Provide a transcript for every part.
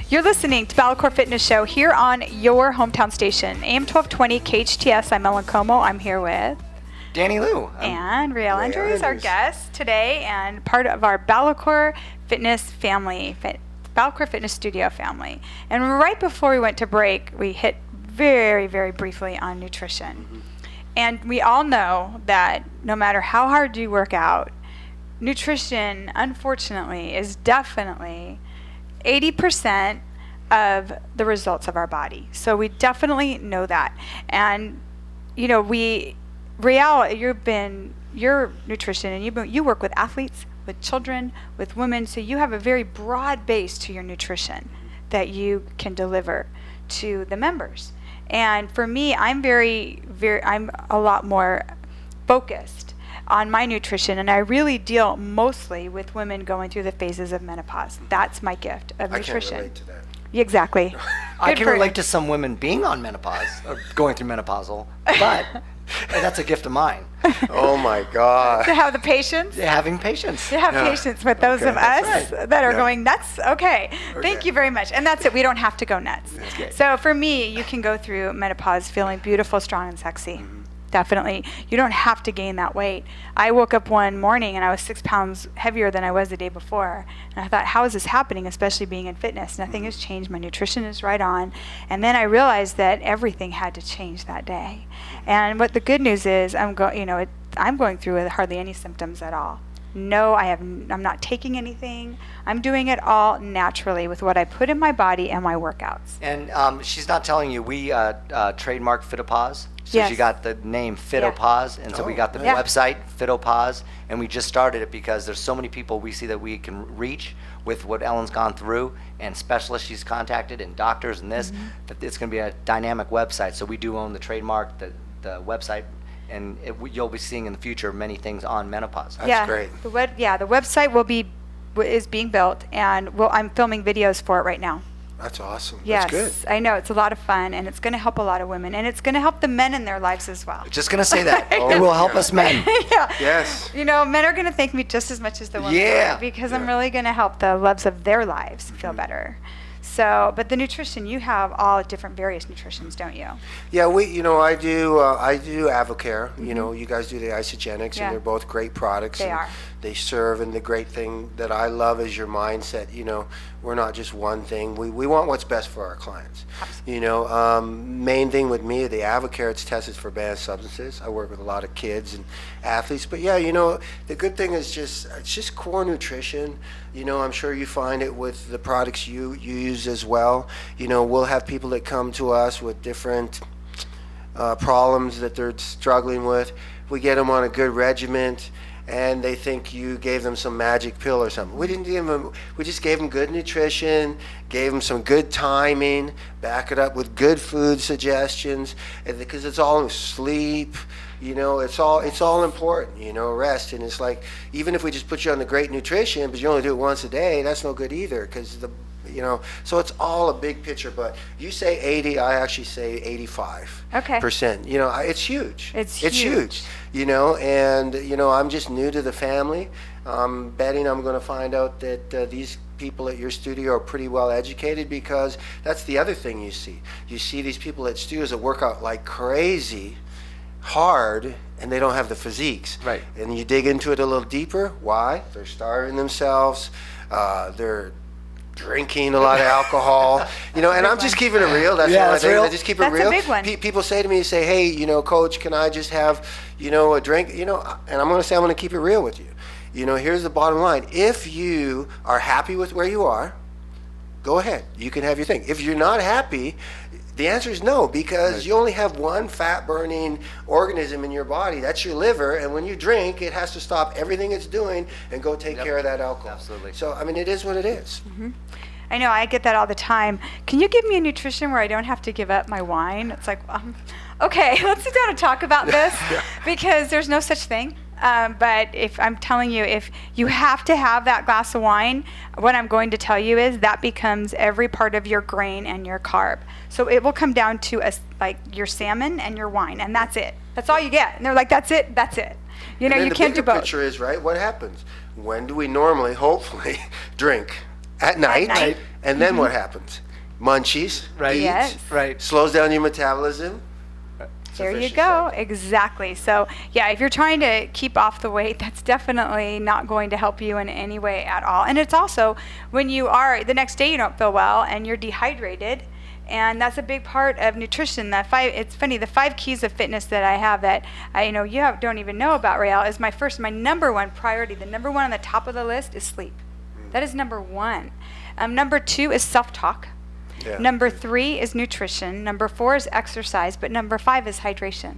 You're listening to BalaCore Fitness Show here on your hometown station, AM 1220 KHTS. I'm Ellen Como. I'm here with Danny Lou. And Riel Andrews, our guest today, and part of our BalaCore Fitness family, BalaCore Fitness Studio family. And right before we went to break, we hit very, very briefly on nutrition. Mm-hmm. And we all know that no matter how hard you work out, nutrition, unfortunately, is definitely 80% of the results of our body. So we definitely know that. And, you know, Riel, your nutrition, and you work with athletes, with children, with women, so you have a very broad base to your nutrition that you can deliver to the members. And for me, I'm I'm a lot more focused on my nutrition, and I really deal mostly with women going through the phases of menopause. That's my gift of nutrition. I can relate to that. Exactly. I can relate to some women being on menopause, or going through menopausal, but that's a gift of mine. Oh my God. To have the patience? Having patience. To have patience with those of us that are going nuts? Okay. Thank you very much. And that's it. We don't have to go nuts. So for me, you can go through menopause feeling beautiful, strong, and sexy. Mm-hmm. Definitely. You don't have to gain that weight. I woke up one morning and I was 6 pounds heavier than I was the day before. And I thought, how is this happening, especially being in fitness? Nothing has changed. My nutrition is right on. And then I realized that everything had to change that day. And what the good news is, I'm going through with hardly any symptoms at all. No, I'm not taking anything. I'm doing it all naturally with what I put in my body and my workouts. And she's not telling you, we trademarked Fitopause. So yes. She got the name Fitopause, and so we got the website, Fitopause, and we just started it because there's so many people we see that we can reach with what Ellen's gone through, and specialists she's contacted, and doctors and this, that it's going to be a dynamic website. So we do own the trademark, the website, and you'll be seeing in the future many things on menopause. That's great. The website is being built, and I'm filming videos for it right now. That's awesome. Yes, That's good. I know. It's a lot of fun, and it's going to help a lot of women, and it's going to help the men in their lives as well. Just going to say that. It will help us men. Yeah. Yes. You know, men are going to thank me just as much as the women are, because I'm really going to help the loves of their lives feel better. So, but the nutrition, you have all different various nutritions, don't you? Yeah, I do AvoCare. Mm-hmm. You know, you guys do the isogenics, and they're both great products. They are. They serve, and the great thing that I love is your mindset. You know, we're not just one thing. We want what's best for our clients. Absolutely. You know, main thing with me, the AvoCare, it's tested for banned substances. I work with a lot of kids and athletes, but you know, the good thing is it's just core nutrition. You know, I'm sure you find it with the products you use as well. You know, we'll have people that come to us with different problems that they're struggling with. We get them on a good regimen, and they think you gave them some magic pill or something. We didn't give them. We just gave them good nutrition, gave them some good timing, back it up with good food suggestions, and because it's all sleep. You know, it's all important, you know, rest. And it's like, even if we just put you on the great nutrition, but you only do it once a day, that's no good either, because so it's all a big picture. But you say 80, I actually say 85%. You know, it's huge. It's huge. You know, and, you know, I'm just new to the family. I'm betting I'm going to find out that these people at your studio are pretty well educated, because that's the other thing you see. You see these people at studios that work out like crazy, hard, and they don't have the physiques. Right. And you dig into it a little deeper. Why? They're starving themselves. They're drinking a lot of alcohol. You know, and I'm just keeping it real. That's what I think. I just keep it real. That's a big one. People say to me, hey, you know, Coach, can I just have, you know, a drink? You know, and I'm going to say I'm going to keep it real with you. You know, here's the bottom line. If you are happy with where you are, go ahead. You can have your thing. If you're not happy, the answer is no, because you only have one fat-burning organism in your body. That's your liver, and when you drink, it has to stop everything it's doing and go take care of that alcohol. Absolutely. So, I mean, it is what it is. Mm-hmm. I know, I get that all the time. Can you give me a nutrition where I don't have to give up my wine? It's like, okay, let's sit down and talk about this, because there's no such thing. But if I'm telling you, if you have to have that glass of wine, what I'm going to tell you is that becomes every part of your grain and your carb. So it will come down to like your salmon and your wine, and that's it. That's all you get. And they're like, that's it. You know, you can't do both. The picture is, right, what happens? When do we normally, hopefully, drink? At night. And then what happens? Munchies, Right. eat, Yes. Right. slows down your metabolism. There you Sufficient go. sex. Exactly. So, yeah, if you're trying to keep off the weight, that's definitely not going to help you in any way at all. And it's also when you are, the next day you don't feel well and you're dehydrated. And that's a big part of nutrition. It's funny, the 5 keys of fitness that I have that don't even know about, Rael, is my number one priority. The number one on the top of the list is sleep. That is number 1. Number 2 is self-talk. Yeah. Number 3 is nutrition. Number 4 is exercise. But number 5 is hydration.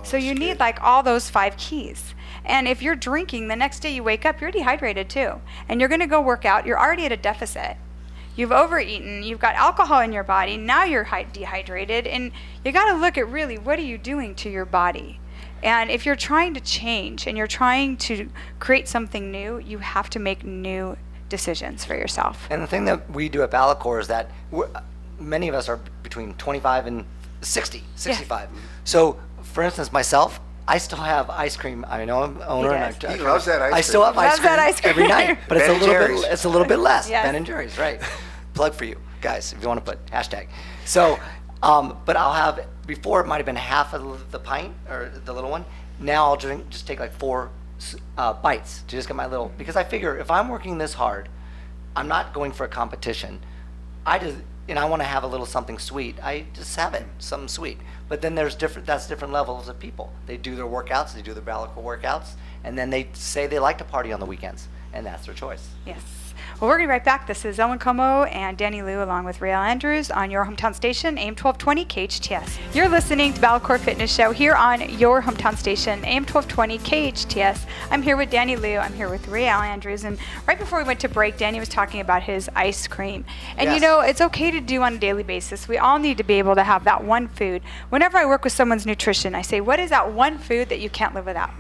So you need like all those 5 keys. And if you're drinking, the next day you wake up, you're dehydrated too. And you're going to go work out. You're already at a deficit. You've overeaten. You've got alcohol in your body. Now you're dehydrated. And you got to look at really what are you doing to your body. And if you're trying to change and you're trying to create something new, you have to make new decisions for yourself. And the thing that we do at BalaCore is that many of us are between 25 and 65. So, for instance, myself, I still have ice cream. I know I'm owner. He does. And He loves that ice cream. I still have Loves that ice ice cream every cream. night, but it's Ben a and little Jerry's. bit. It's a little bit less. Yes. Ben and Jerry's, right? Plug for you guys if you want to put hashtag. So, but I'll have before it might have been half of the pint or the little one. Now I'll just take like 4 bites to just get my little, because I figure if I'm working this hard, I'm not going for a competition. I want to have a little something sweet. I just have it, something sweet. But then that's different levels of people. They do their workouts, they do their BalaCore workouts, and then they say they like to party on the weekends, and that's their choice. Yes. Well, we're going to be right back. This is Ellen Como and Danny Liu along with Rael Andrews on your hometown station, AM 1220 KHTS. You're listening to BalaCore Fitness Show here on your hometown station, AM 1220 KHTS. I'm here with Danny Liu. I'm here with Rael Andrews. And right before we went to break, Danny was talking about his ice cream. And Yes. it's okay to do on a daily basis. We all need to be able to have that one food. Whenever I work with someone's nutrition, I say, what is that one food that you can't live without?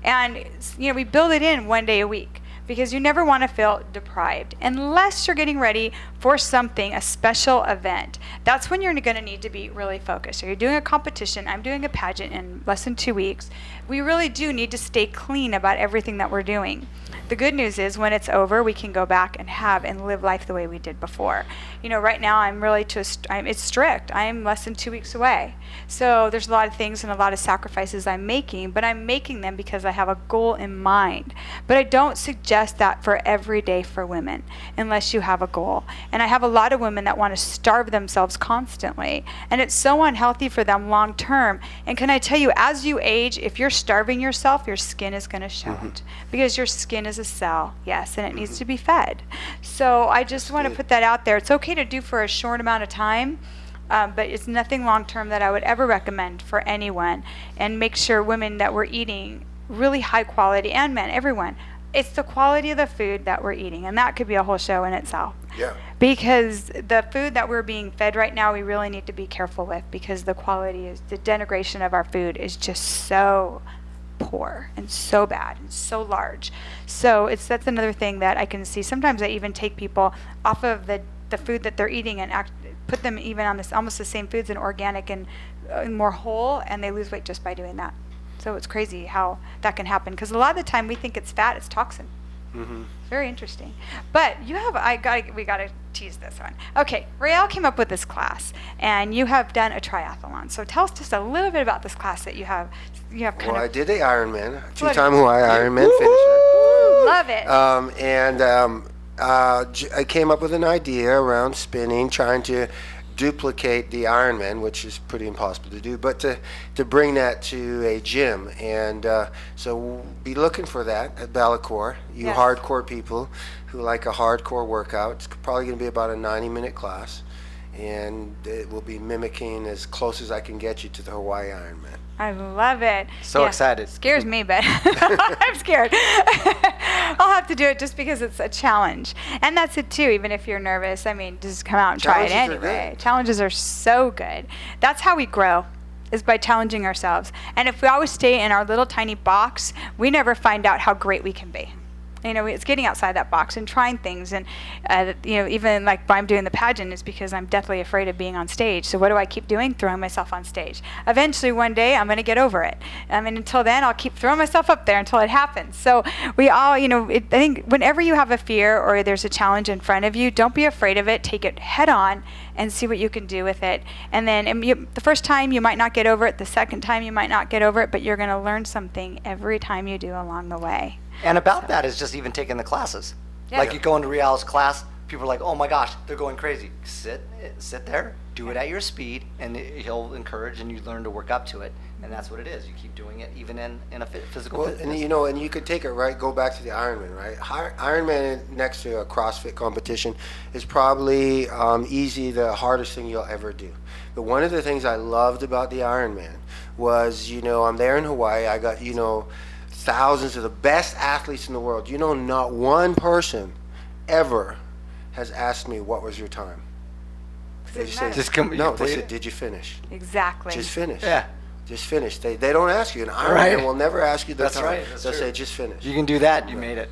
And, we build it in one day a week. Because you never want to feel deprived unless you're getting ready for something, a special event. That's when you're going to need to be really focused. So you're doing a competition. I'm doing a pageant in less than 2 weeks. We really do need to stay clean about everything that we're doing. The good news is when it's over, we can go back and live life the way we did before. Right now I'm really it's strict. I'm less than 2 weeks away. So there's a lot of things and a lot of sacrifices I'm making, but I'm making them because I have a goal in mind. But I don't suggest that for every day for women unless you have a goal. And I have a lot of women that want to starve themselves constantly, and it's so unhealthy for them long term. And can I tell you, as you age, if you're starving yourself, your skin is going to show it, because your skin is a cell, yes, and it needs to be fed. So I just want to put that out there. It's okay to do for a short amount of time, but it's nothing long term that I would ever recommend for anyone. And make sure women that we're eating really high quality, and men, everyone, it's the quality of the food that we're eating, and that could be a whole show in itself. Yeah. Because the food that we're being fed right now, we really need to be careful with, because the denigration of our food is just so poor and so bad and so large. So that's another thing that I can see. Sometimes I even take people off of the food that they're eating and put them even on almost the same foods and organic and more whole, and they lose weight just by doing that. So it's crazy how that can happen, because a lot of the time we think it's fat, it's toxin. Mm-hmm. Very interesting. But we got to tease this one. Okay, Rael came up with this class, and you have done a triathlon. So tell us just a little bit about this class that you have. Well, I did the Ironman, 2-time Hawaii Ironman finisher. Love it. I came up with an idea around spinning, trying to duplicate the Ironman, which is pretty impossible to do, but to bring that to a gym. And so we'll be looking for that at BalaCore. You Yes. hardcore people who like a hardcore workout, it's probably going to be about a 90-minute class, and it will be mimicking as close as I can get you to the Hawaii Ironman. I love it. So excited. Scares me, but I'm scared. I'll have to do it just because it's a challenge. And that's it too, even if you're nervous. I mean, just come out and try it Challenges are anyway. good. Challenges are so good. That's how we grow, is by challenging ourselves. And if we always stay in our little tiny box, we never find out how great we can be. It's getting outside that box and trying things. And, even like why I'm doing the pageant is because I'm deathly afraid of being on stage. So what do I keep doing? Throwing myself on stage. Eventually, one day, I'm going to get over it. Until then, I'll keep throwing myself up there until it happens. So we all, I think whenever you have a fear or there's a challenge in front of you, don't be afraid of it. Take it head on and see what you can do with it. And then the first time, you might not get over it. The second time, you might not get over it. But you're going to learn something every time you do along the way. And about that is just even taking the classes. Yeah. Like you go into Real's class, people are like, oh my gosh, they're going crazy. Sit there, do it at your speed, and he'll encourage and you learn to work up to it. And that's what it is. You keep doing it even in a physical fitness. And you could take it go back to the Ironman, right? Ironman next to a CrossFit competition is probably easy the hardest thing you'll ever do. But one of the things I loved about the Ironman was, I'm there in Hawaii. I got, thousands of the best athletes in the world. Not one person ever has asked me, what was your time? They say, they said, did you finish? Exactly. Just finish. Yeah. Just finish. They don't ask you. An Ironman will never ask you the time. That's right. They'll say, just finish. You can do that. You made it.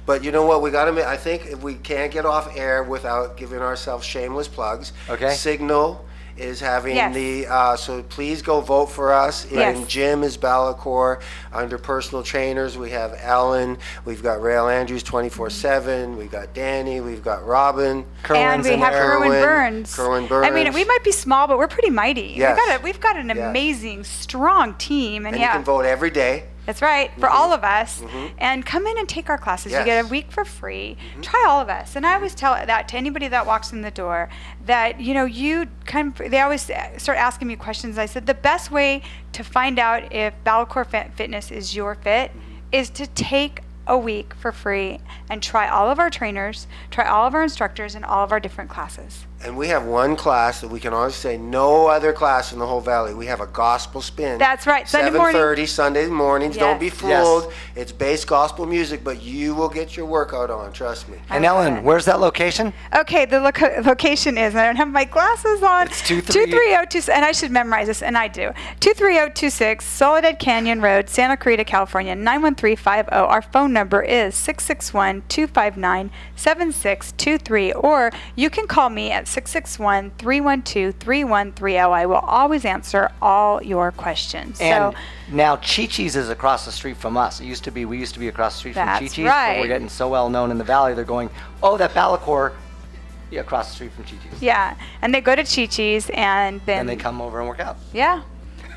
But you know what? We got to. I think if we can't get off air without giving ourselves shameless plugs. Okay. Signal is having so please go vote for us. Yes. In gym is BalaCore. Under personal trainers, we have Ellen. We've got Rail Andrews 24/7. We've got Danny. We've got Robin. And we have Kerwin Burns. Kerwin Burns. We might be small, but we're pretty mighty. Yes. We've got an amazing, strong team. And you can vote every day. That's right, for all of us. And come in and take our classes. Yes. You get a week for free. Try all of us. And I always tell that to anybody that walks in the door that, they always start asking me questions. I said, the best way to find out if BalaCore Fitness is your fit is to take a week for free and try all of our trainers, try all of our instructors, and all of our different classes. And we have one class that we can always say no other class in the whole valley. We have a gospel spin. That's right. Sunday morning. 7:30 Sunday mornings. Yes. Don't be fooled. It's bass gospel music, but you will get your workout on. Trust me. And Ellen, where's that location? Okay, the location is, I don't have my glasses on. It's 23026, and I should memorize this, and I do. 23026 Soledad Canyon Road, Santa Clarita, California, 91350. Our phone number is 661-259-7623, or you can call me at 661-312-3130. I will always answer all your questions. And now Chi-Chi's is across the street from us. We used to be across the street from That's Chi-Chi's, right. but we're getting so well known in the valley, they're going, oh, that BalaCore, across the street from Chi-Chi's. Yeah, and they go to Chi-Chi's, and then... And they come over and work out. Yeah.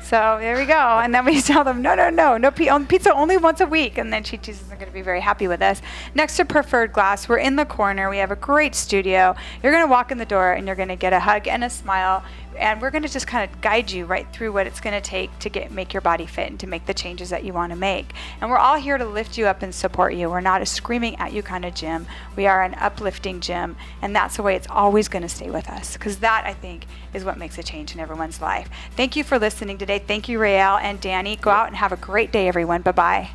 So there we go. And then we tell them, no pizza only once a week. And then Chi-Chi's isn't going to be very happy with us. Next to Preferred Glass, we're in the corner. We have a great studio. You're going to walk in the door and you're going to get a hug and a smile. And we're going to just kind of guide you right through what it's going to take to make your body fit and to make the changes that you want to make. And we're all here to lift you up and support you. We're not a screaming at you kind of gym. We are an uplifting gym. And that's the way it's always going to stay with us. Because that, I think, is what makes a change in everyone's life. Thank you for listening today. Thank you, Rael and Danny. Go out and have a great day, everyone. Bye-bye.